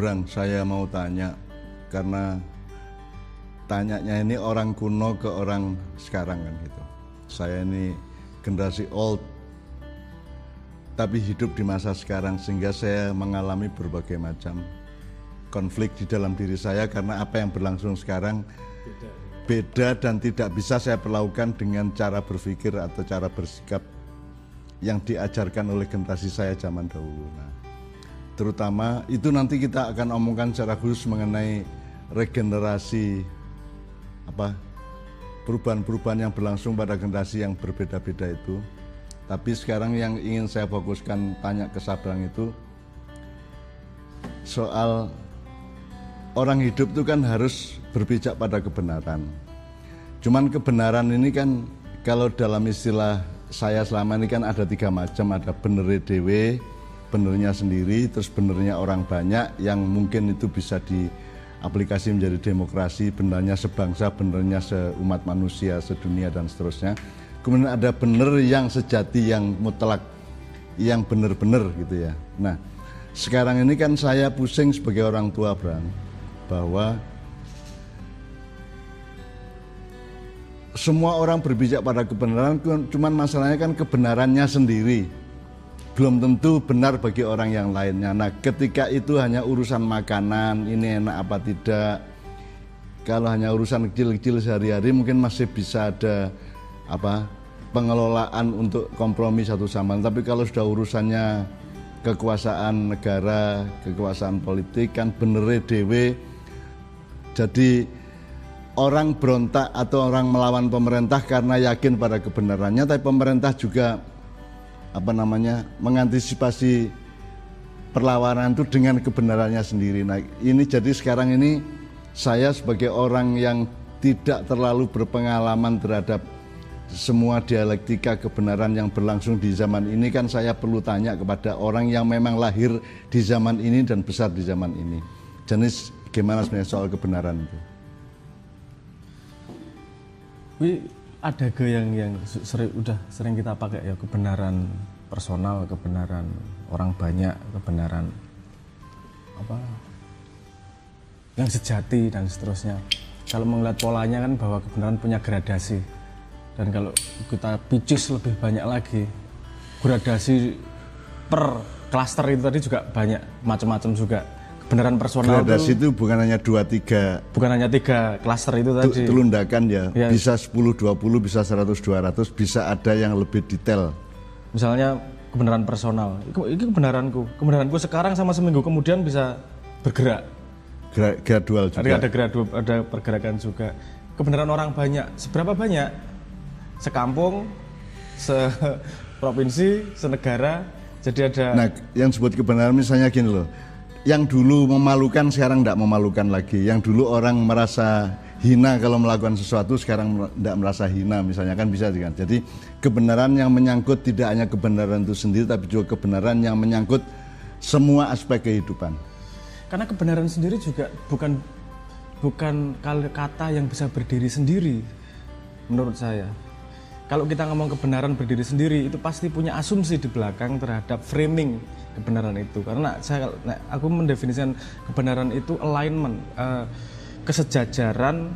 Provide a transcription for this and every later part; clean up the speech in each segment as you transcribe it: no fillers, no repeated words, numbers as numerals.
Brang, saya mau tanya karena tanyanya ini orang kuno ke orang sekarang kan gitu. Saya ini generasi old tapi hidup di masa sekarang sehingga saya mengalami berbagai macam konflik di dalam diri saya karena apa yang berlangsung sekarang beda dan tidak bisa saya perlakukan dengan cara berpikir atau cara bersikap yang diajarkan oleh generasi saya zaman dahulu. Nah, terutama itu nanti kita akan omongkan secara khusus mengenai regenerasi perubahan-perubahan yang berlangsung pada generasi yang berbeda-beda itu. Tapi sekarang yang ingin saya fokuskan tanya ke Sabrang itu soal orang hidup itu kan harus berpijak pada kebenaran. Cuman kebenaran ini kan kalau dalam istilah saya selama ini kan ada 3 macam, ada bener dewe, benernya sendiri, terus benernya orang banyak yang mungkin itu bisa diaplikasi menjadi demokrasi, benernya sebangsa, benernya seumat manusia, sedunia dan seterusnya. Kemudian ada bener yang sejati, yang mutlak, yang bener-bener gitu ya. Nah, sekarang ini kan saya pusing sebagai orang tua, Bang, bahwa semua orang berpijak pada kebenaran, cuman masalahnya kan kebenarannya sendiri belum tentu benar bagi orang yang lainnya. Nah, ketika itu hanya urusan makanan, ini enak apa tidak, kalau hanya urusan kecil-kecil sehari-hari mungkin masih bisa ada pengelolaan untuk kompromi satu sama lain. Tapi kalau sudah urusannya kekuasaan negara, kekuasaan politik kan bener dewe. Jadi orang berontak atau orang melawan pemerintah karena yakin pada kebenarannya, tapi pemerintah juga mengantisipasi perlawanan itu dengan kebenarannya sendiri. Nah, ini jadi sekarang ini saya sebagai orang yang tidak terlalu berpengalaman terhadap semua dialektika kebenaran yang berlangsung di zaman ini, kan saya perlu tanya kepada orang yang memang lahir di zaman ini dan besar di zaman ini. Jadi gimana sebenarnya soal kebenaran itu? Ada yang sering kita pakai ya, kebenaran personal, kebenaran orang banyak, kebenaran yang sejati dan seterusnya. Kalau melihat polanya kan bahwa kebenaran punya gradasi, dan kalau kita picis lebih banyak lagi, gradasi per klaster itu tadi juga banyak macam-macam juga. Kebenaran personal gradasi itu bukan hanya 2-3, bukan hanya 3 klaster itu tadi. Telundakan ya, bisa 10-20, bisa 100-200, bisa ada yang lebih detail. Misalnya kebenaran personal, ini kebenaranku sekarang sama seminggu kemudian bisa bergerak. Gradual juga. Ada pergerakan juga. Kebenaran orang banyak, seberapa banyak? Sekampung, seprovinsi, senegara. Jadi ada. Nah, yang disebut kebenaran misalnya gini loh. Yang dulu memalukan sekarang tidak memalukan lagi. Yang dulu orang merasa hina kalau melakukan sesuatu, sekarang tidak merasa hina misalnya, kan bisa kan. Jadi kebenaran yang menyangkut tidak hanya kebenaran itu sendiri, tapi juga kebenaran yang menyangkut semua aspek kehidupan. Karena kebenaran sendiri juga bukan kata yang bisa berdiri sendiri menurut saya. Kalau kita ngomong kebenaran berdiri sendiri, itu pasti punya asumsi di belakang terhadap framing kebenaran itu. Karena aku mendefinisikan kebenaran itu alignment, kesejajaran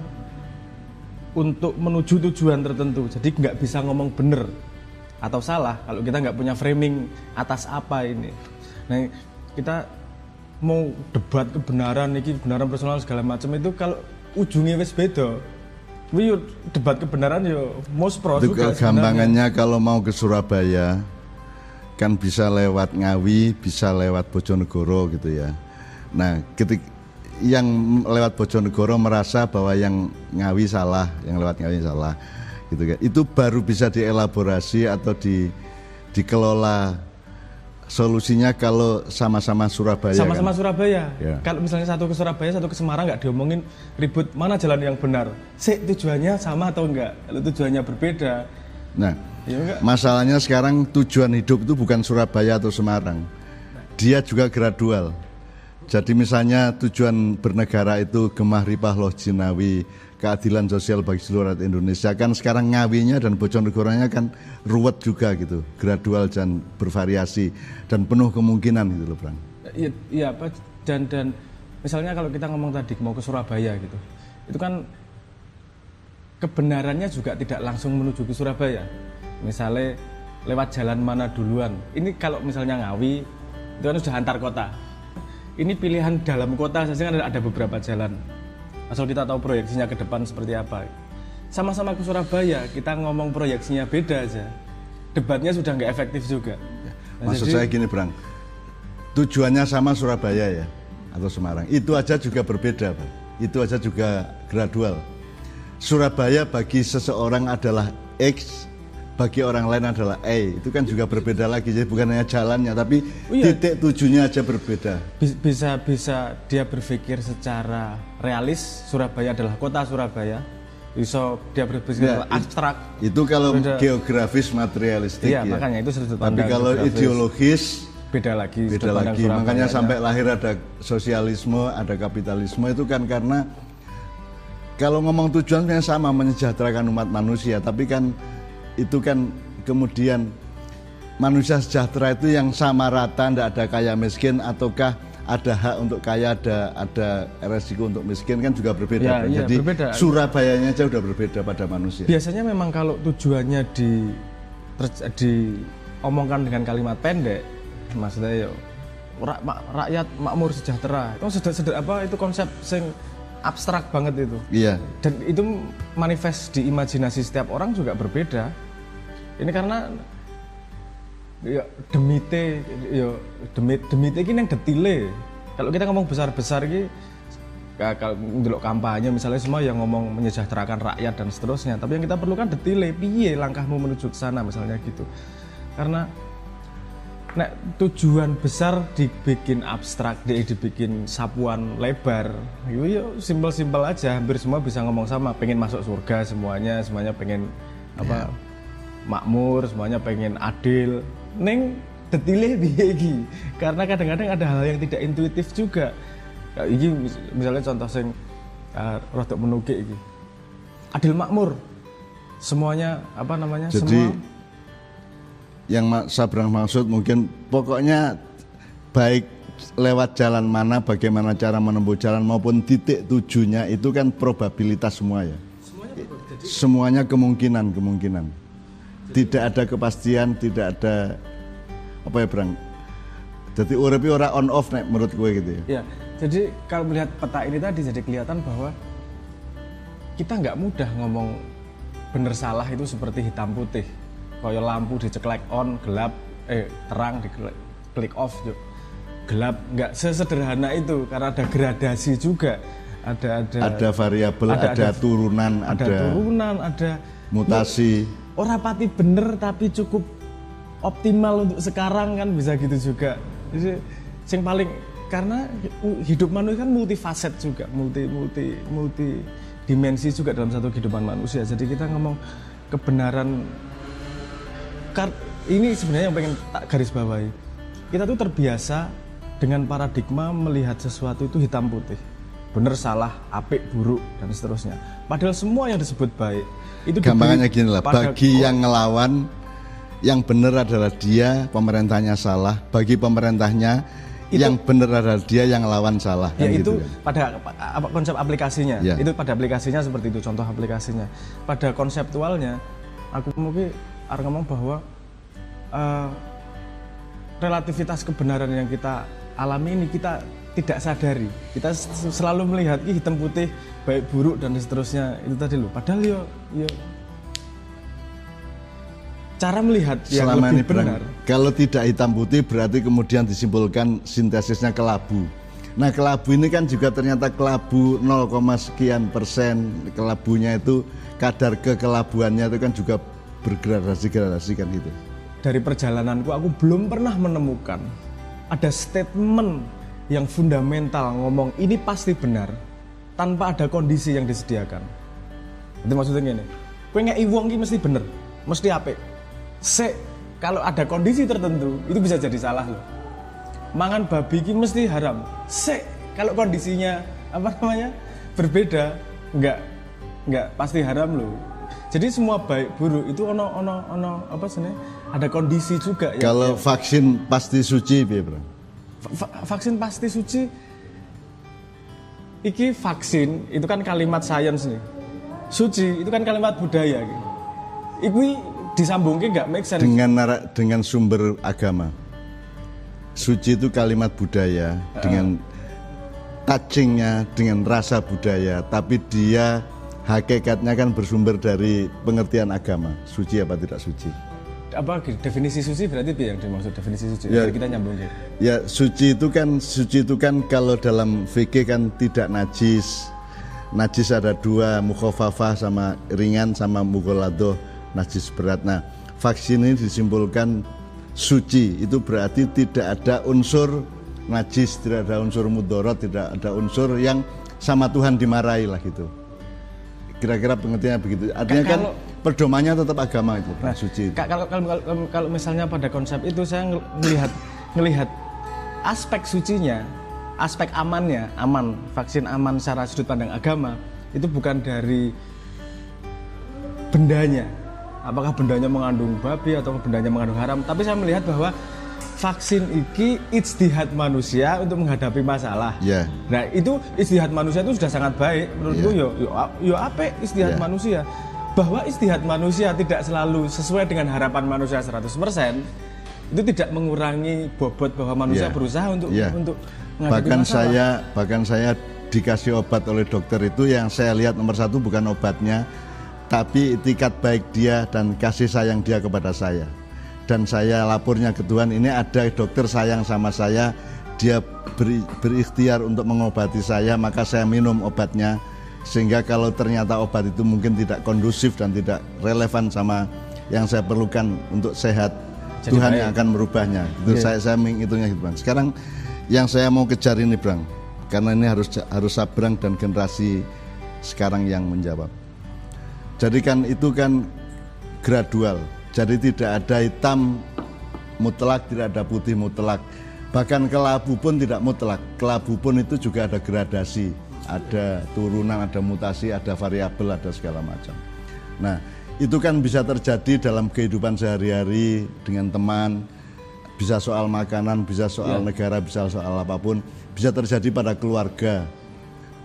untuk menuju tujuan tertentu. Jadi nggak bisa ngomong benar atau salah kalau kita nggak punya framing atas apa ini. Nah, kita mau debat kebenaran, ini kebenaran personal segala macam itu kalau ujungnya wis beda. Debat kebenaran yo mospro juga. Gampangannya kalau mau ke Surabaya kan bisa lewat Ngawi, bisa lewat Bojonegoro gitu ya. Nah, ketika yang lewat Bojonegoro merasa bahwa yang Ngawi salah, yang lewat Ngawi salah gitu kan. Itu baru bisa dielaborasi atau dikelola solusinya kalau sama-sama Surabaya. Sama-sama kan? Surabaya. Ya. Kalau misalnya satu ke Surabaya, satu ke Semarang, nggak diomongin ribut mana jalan yang benar. Tujuannya sama atau enggak? Kalau tujuannya berbeda. Nah, ya, masalahnya sekarang tujuan hidup itu bukan Surabaya atau Semarang. Dia juga gradual. Jadi misalnya tujuan bernegara itu Gemah Ripah Loh Jinawi, keadilan sosial bagi seluruh rakyat Indonesia, kan sekarang Ngawinya dan Bojonegoronya kan ruwet juga gitu, gradual dan bervariasi dan penuh kemungkinan gitu loh, Bang. Iya, dan misalnya kalau kita ngomong tadi mau ke Surabaya gitu, itu kan kebenarannya juga tidak langsung menuju ke Surabaya. Misalnya lewat jalan mana duluan. Ini kalau misalnya Ngawi itu kan sudah antar kota. Ini pilihan dalam kota saja kan ada beberapa jalan. Asal kita tahu proyeksinya ke depan seperti apa. Sama-sama ke Surabaya, kita ngomong proyeksinya beda aja. Debatnya sudah nggak efektif juga. Nah, maksud saya gini, Brang. Tujuannya sama Surabaya ya atau Semarang. Itu aja juga berbeda, Bang. Itu aja juga gradual. Surabaya bagi seseorang adalah X, bagi orang lain adalah Y. Itu kan juga berbeda lagi. Jadi bukan hanya jalannya, tapi titik tujuannya aja berbeda. Bisa dia berpikir secara realis, Surabaya adalah kota Surabaya. Bisa dia berpikir abstrak. Itu kalau geografis materialistik ya. Makanya itu sudut pandang. Tapi kalau ideologis beda lagi. Makanya sampai lahir ada sosialisme, ada kapitalisme itu kan karena kalau ngomong tujuannya sama, menyejahterakan umat manusia, tapi kan itu kan kemudian manusia sejahtera itu yang sama rata, tidak ada kaya miskin, ataukah ada hak untuk kaya, ada resiko untuk miskin, kan juga berbeda. Jadi berbeda. Surabayanya aja udah berbeda pada manusia. Biasanya memang kalau tujuannya diomongkan dengan kalimat pendek, maksudnya rakyat makmur sejahtera, itu itu konsep sing abstrak banget itu. Iya. Dan itu manifest di imajinasi setiap orang juga berbeda. Ini karena ya demite ini yang detile. Kalau kita ngomong besar-besar ini, kalau ndelok kampanye misalnya semua yang ngomong menyejahterakan rakyat dan seterusnya, tapi yang kita perlukan detile, piye langkahmu menuju ke sana misalnya gitu. Karena tujuan besar dibikin abstrak, dibikin sapuan lebar, itu ya simpel-simpel aja, hampir semua bisa ngomong sama, pengen masuk surga semuanya pengen makmur, semuanya pengen adil. Neng detile piye iki? Karena kadang-kadang ada hal yang tidak intuitif juga. Iki misalnya contoh sing rodok menukik iki. Adil makmur. Semuanya Jadi, semua yang Sabrang maksud mungkin pokoknya baik lewat jalan mana, bagaimana cara menempuh jalan maupun titik tujuannya itu kan probabilitas semua ya. Semuanya kemungkinan. Tidak ada kepastian, tidak ada apa ya, Brang. Jadi uripe ora on off nek menurut gue gitu ya. Ya, jadi kalau melihat peta ini tadi jadi kelihatan bahwa kita nggak mudah ngomong bener salah itu seperti hitam putih. Kayak lampu diceklek on, gelap, terang diklik off, gelap, nggak sesederhana itu karena ada gradasi juga, ada variabel, ada turunan, ada mutasi. Orang pati bener tapi cukup optimal untuk sekarang kan bisa gitu juga. Jadi yang paling karena hidup manusia kan multifaset juga, multi dimensi juga dalam satu kehidupan manusia. Jadi kita ngomong kebenaran. Ini sebenarnya yang pengen tak garis bawahi. Kita tuh terbiasa dengan paradigma melihat sesuatu itu hitam putih, benar salah, apik buruk dan seterusnya. Padahal semua yang disebut baik itu gampangannya gini lah. Bagi yang ngelawan, yang benar adalah dia, pemerintahnya salah. Bagi pemerintahnya, yang benar adalah dia, yang ngelawan salah. Ya kan itu gitu, pada konsep aplikasinya. Ya. Itu pada aplikasinya seperti itu, contoh aplikasinya. Pada konseptualnya, aku mungkin ngomong bahwa relativitas kebenaran yang kita alami ini kita tidak sadari. Kita selalu melihat hitam putih, baik buruk dan seterusnya itu tadi loh. Padahal yo cara melihat yang selama lebih ini benar. Kalau tidak hitam putih berarti kemudian disimpulkan sintesisnya kelabu. Nah, kelabu ini kan juga ternyata kelabu 0, sekian persen. Kelabunya itu kadar kekelabuannya itu kan juga bergradasi kan gitu. Dari perjalananku aku belum pernah menemukan ada statement yang fundamental ngomong ini pasti benar tanpa ada kondisi yang disediakan. Itu maksudnya gini, kowe ngeki wong ki mesti bener, mesti apik. Kalau ada kondisi tertentu itu bisa jadi salah loh. Mangan babi ki mesti haram. Kalau kondisinya berbeda, enggak pasti haram loh. Jadi semua baik buruk itu ono apa sebenarnya ada kondisi juga. Kalau vaksin pasti suci, Bro. Vaksin pasti suci iki vaksin itu kan kalimat sains nih. Suci itu kan kalimat budaya gitu. Iku disambungke nggak make sense dengan sumber agama. Suci itu kalimat budaya dengan touchingnya, dengan rasa budaya, tapi dia hakikatnya kan bersumber dari pengertian agama. Suci apa tidak suci? Apa definisi suci berarti apa yang dimaksud definisi suci? Ya, kita nyambung gitu. Ya, suci itu kan kalau dalam fikih kan tidak najis. Najis ada dua, mukhafafah sama ringan sama mughaladoh, najis berat. Nah, vaksin ini disimpulkan suci, itu berarti tidak ada unsur najis, tidak ada unsur mudorot, tidak ada unsur yang sama Tuhan dimarahi lah gitu. Kira-kira pengertiannya begitu. Artinya kan pedomannya tetap agama itu, nah, suci. Kalau misalnya pada konsep itu saya ngelihat aspek sucinya, aspek amannya, vaksin aman secara sudut pandang agama itu bukan dari bendanya. Apakah bendanya mengandung babi atau bendanya mengandung haram? Tapi saya melihat bahwa vaksin iki ijtihad manusia untuk menghadapi masalah. Yeah. Nah, itu ijtihad manusia itu sudah sangat baik menurutku. Yo apa ijtihad manusia? Bahwa ijtihad manusia tidak selalu sesuai dengan harapan manusia 100%, itu tidak mengurangi bobot bahwa manusia berusaha untuk menghadapi masalah. Bahkan saya dikasih obat oleh dokter itu yang saya lihat nomor satu bukan obatnya, tapi itikat baik dia dan kasih sayang dia kepada saya. Dan saya lapornya ke Tuhan, ini ada dokter sayang sama saya, dia berikhtiar untuk mengobati saya, maka saya minum obatnya. Sehingga kalau ternyata obat itu mungkin tidak kondusif dan tidak relevan sama yang saya perlukan untuk sehat, jadi Tuhan yang akan merubahnya. Itu saya menghitungnya gitu, Bang. Sekarang yang saya mau kejar ini, Bang, karena ini harus Sabrang dan generasi sekarang yang menjawab. Jadi kan itu kan gradual. Jadi tidak ada hitam mutlak, tidak ada putih mutlak. Bahkan kelabu pun tidak mutlak. Kelabu pun itu juga ada gradasi, ada turunan, ada mutasi, ada variabel, ada segala macam. Nah, itu kan bisa terjadi dalam kehidupan sehari-hari dengan teman, bisa soal makanan, bisa soal negara, bisa soal apapun, bisa terjadi pada keluarga.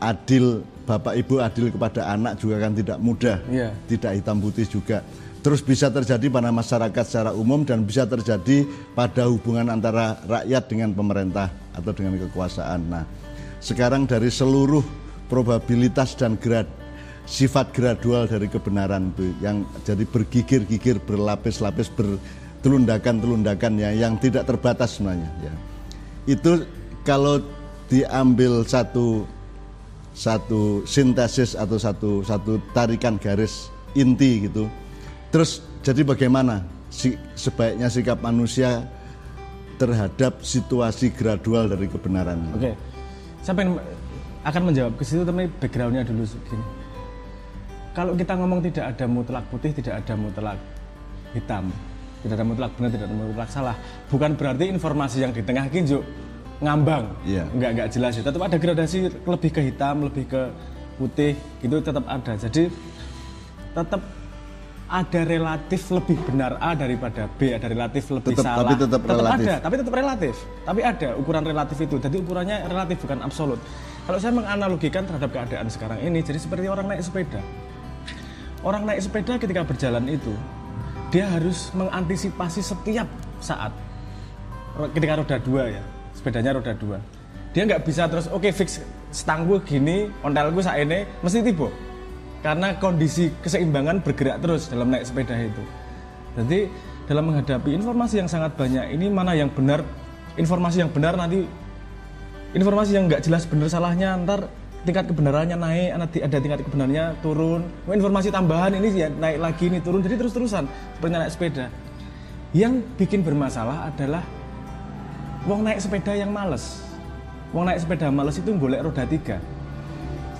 Adil, bapak ibu adil kepada anak juga kan tidak mudah, tidak hitam putih juga. Terus bisa terjadi pada masyarakat secara umum dan bisa terjadi pada hubungan antara rakyat dengan pemerintah atau dengan kekuasaan. Nah, sekarang dari seluruh probabilitas dan sifat gradual dari kebenaran itu yang jadi bergigir-gigir, berlapis-lapis, bertelundakan-telundakan yang tidak terbatas sebenarnya. Ya. Itu kalau diambil satu sintesis atau satu tarikan garis inti gitu. Terus jadi bagaimana sebaiknya sikap manusia terhadap situasi gradual dari kebenaran? Oke, saya akan menjawab ke situ, tapi backgroundnya dulu segini. Kalau kita ngomong tidak ada mutlak putih, tidak ada mutlak hitam, tidak ada mutlak benar, tidak ada mutlak salah, bukan berarti informasi yang di tengah kinjuk ngambang, nggak jelas ya. Tetap ada gradasi, lebih ke hitam, lebih ke putih, itu tetap ada. Jadi tetap ada relatif lebih benar A daripada B, ada relatif lebih salah. Tapi tetap relatif. Ada, tapi tetap relatif. Tapi ada ukuran relatif itu. Jadi ukurannya relatif bukan absolut. Kalau saya menganalogikan terhadap keadaan sekarang ini, jadi seperti orang naik sepeda. Orang naik sepeda ketika berjalan itu, dia harus mengantisipasi setiap saat. Ketika roda dua ya, sepedanya roda dua. Dia nggak bisa terus, oke, fix stangku gini, ontelku saat ini, mesti tiba. Karena kondisi keseimbangan bergerak terus dalam naik sepeda itu. Jadi dalam menghadapi informasi yang sangat banyak ini, mana yang benar, informasi yang benar nanti, informasi yang nggak jelas benar salahnya, ntar tingkat kebenarannya naik, ada tingkat kebenarannya turun, informasi tambahan ini ya naik lagi, ini turun, jadi terus-terusan seperti naik sepeda. Yang bikin bermasalah adalah wong naik sepeda yang males. Wong naik sepeda males itu golek roda 3.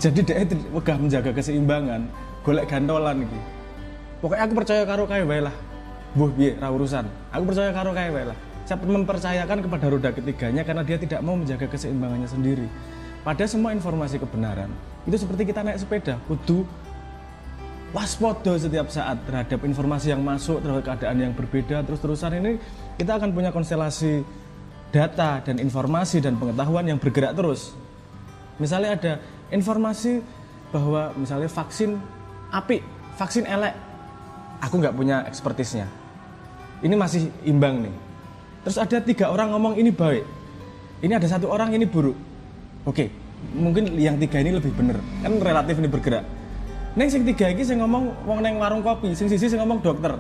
Jadi dia wegah menjaga keseimbangan, golek gantolan iki. Pokoknya aku percaya karo kae wae lah. Mbuh piye ra urusan. Aku percaya karo kae wae lah. Saya mempercayakan kepada roda ketiganya karena dia tidak mau menjaga keseimbangannya sendiri. Pada semua informasi kebenaran, itu seperti kita naik sepeda, kudu waspada setiap saat terhadap informasi yang masuk, terhadap keadaan yang berbeda. Terus-terusan ini kita akan punya konstelasi data dan informasi dan pengetahuan yang bergerak terus. Misalnya ada informasi bahwa misalnya vaksin apik, vaksin elek, aku nggak punya ekspertisnya. Ini masih imbang nih. Terus ada 3 orang ngomong ini baik, ini ada 1 orang ini buruk. Oke, mungkin yang 3 ini lebih bener, kan relatif ini bergerak. Neng sing 3 iki sing ngomong wong neng warung kopi, sing sisi sing ngomong dokter.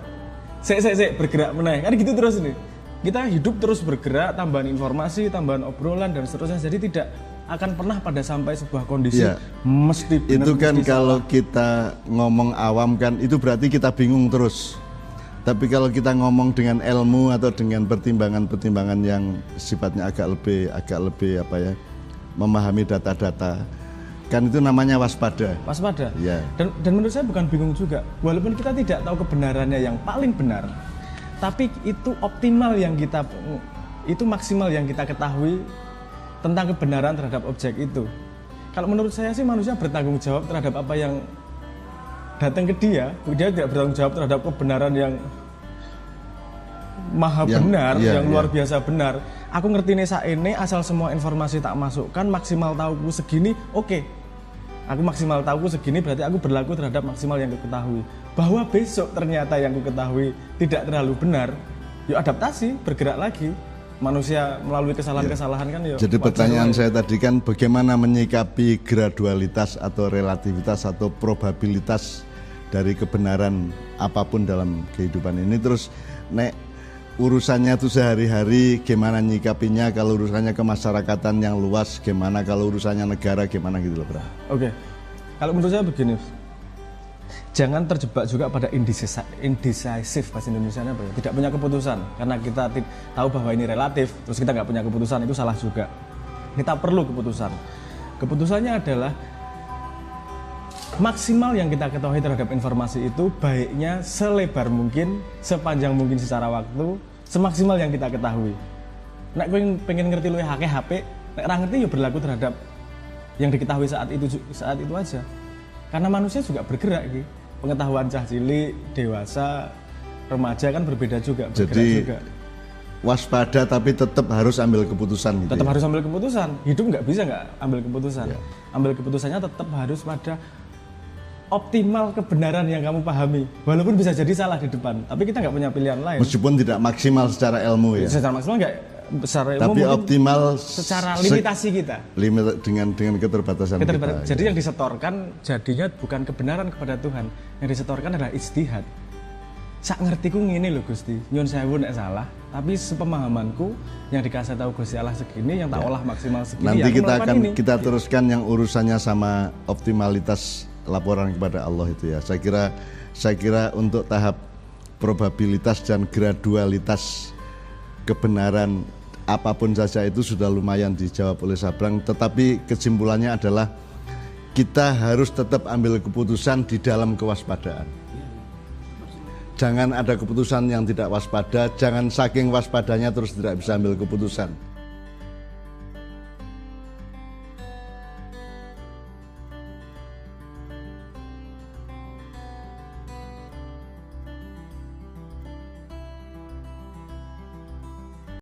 Sik bergerak meneh. Kan gitu terus nih. Kita hidup terus bergerak, tambahan informasi, tambahan obrolan dan seterusnya. Jadi tidak akan pernah pada sampai sebuah kondisi mesti benar. Itu kan mesti kalau salah. kita ngomong awam kan itu berarti kita bingung terus. Tapi kalau kita ngomong dengan ilmu atau dengan pertimbangan-pertimbangan yang sifatnya agak lebih apa ya, memahami data-data, kan itu namanya waspada. Waspada. Ya. Dan menurut saya bukan bingung juga. Walaupun kita tidak tahu kebenarannya yang paling benar, tapi itu optimal yang kita, itu maksimal yang kita ketahui tentang kebenaran terhadap objek itu. Kalau menurut saya sih manusia bertanggung jawab terhadap apa yang datang ke dia tidak bertanggung jawab terhadap kebenaran yang maha benar, yang luar biasa benar. Aku ngerti nih saat ini, asal semua informasi tak masukkan, maksimal tahuku segini, oke. Aku maksimal tahuku segini, berarti aku berlaku terhadap maksimal yang aku ketahui. Bahwa besok ternyata yang aku ketahui tidak terlalu benar, yuk adaptasi, bergerak lagi. Manusia melalui kesalahan-kesalahan kan yuk. Jadi pertanyaan saya tadi kan bagaimana menyikapi gradualitas atau relativitas atau probabilitas dari kebenaran apapun dalam kehidupan ini. Terus nek urusannya tuh sehari-hari gimana nyikapinya, kalau urusannya kemasyarakatan yang luas gimana, kalau urusannya negara gimana gitu loh bro. Oke, kalau menurut saya begini, jangan terjebak juga pada indecisive bahasa Indonesianya apa ya? Tidak punya keputusan, karena kita tahu bahwa ini relatif, terus kita nggak punya keputusan, itu salah juga. Kita perlu keputusan. Keputusannya adalah maksimal yang kita ketahui terhadap informasi itu baiknya selebar mungkin, sepanjang mungkin secara waktu, semaksimal yang kita ketahui. Nek kowe pengen ngerti luwih akeh HP, nek ora ngerti ya berlaku terhadap yang diketahui saat itu aja. Karena manusia juga bergerak gitu. Pengetahuan cah cilik, dewasa, remaja kan berbeda juga, jadi juga. Waspada tapi tetap harus ambil keputusan gitu. Tetap harus ambil keputusan. Hidup nggak bisa nggak ambil keputusan. Ambil keputusannya tetap harus pada optimal kebenaran yang kamu pahami, walaupun bisa jadi salah di depan, tapi kita nggak punya pilihan lain. Meskipun tidak maksimal secara ilmu ya. Secara maksimal nggak, secara ilmu tapi optimal secara limitasi kita. Limit dengan keterbatasan kita. Jadi yang disetorkan jadinya bukan kebenaran kepada Tuhan, yang disetorkan adalah ijtihad. Sak ngertiku ngene lho Gusti, nyun sewu nek salah, tapi sepemahamanku yang dikasih tahu Gusti Allah segini, yang tak olah maksimal segini. Nanti ya kita teruskan yang urusannya sama optimalitas laporan kepada Allah itu ya. Saya kira untuk tahap probabilitas dan gradualitas kebenaran apapun saja itu sudah lumayan dijawab oleh Sabrang, tetapi kesimpulannya adalah kita harus tetap ambil keputusan di dalam kewaspadaan. Jangan ada keputusan yang tidak waspada, jangan saking waspadanya terus tidak bisa ambil keputusan.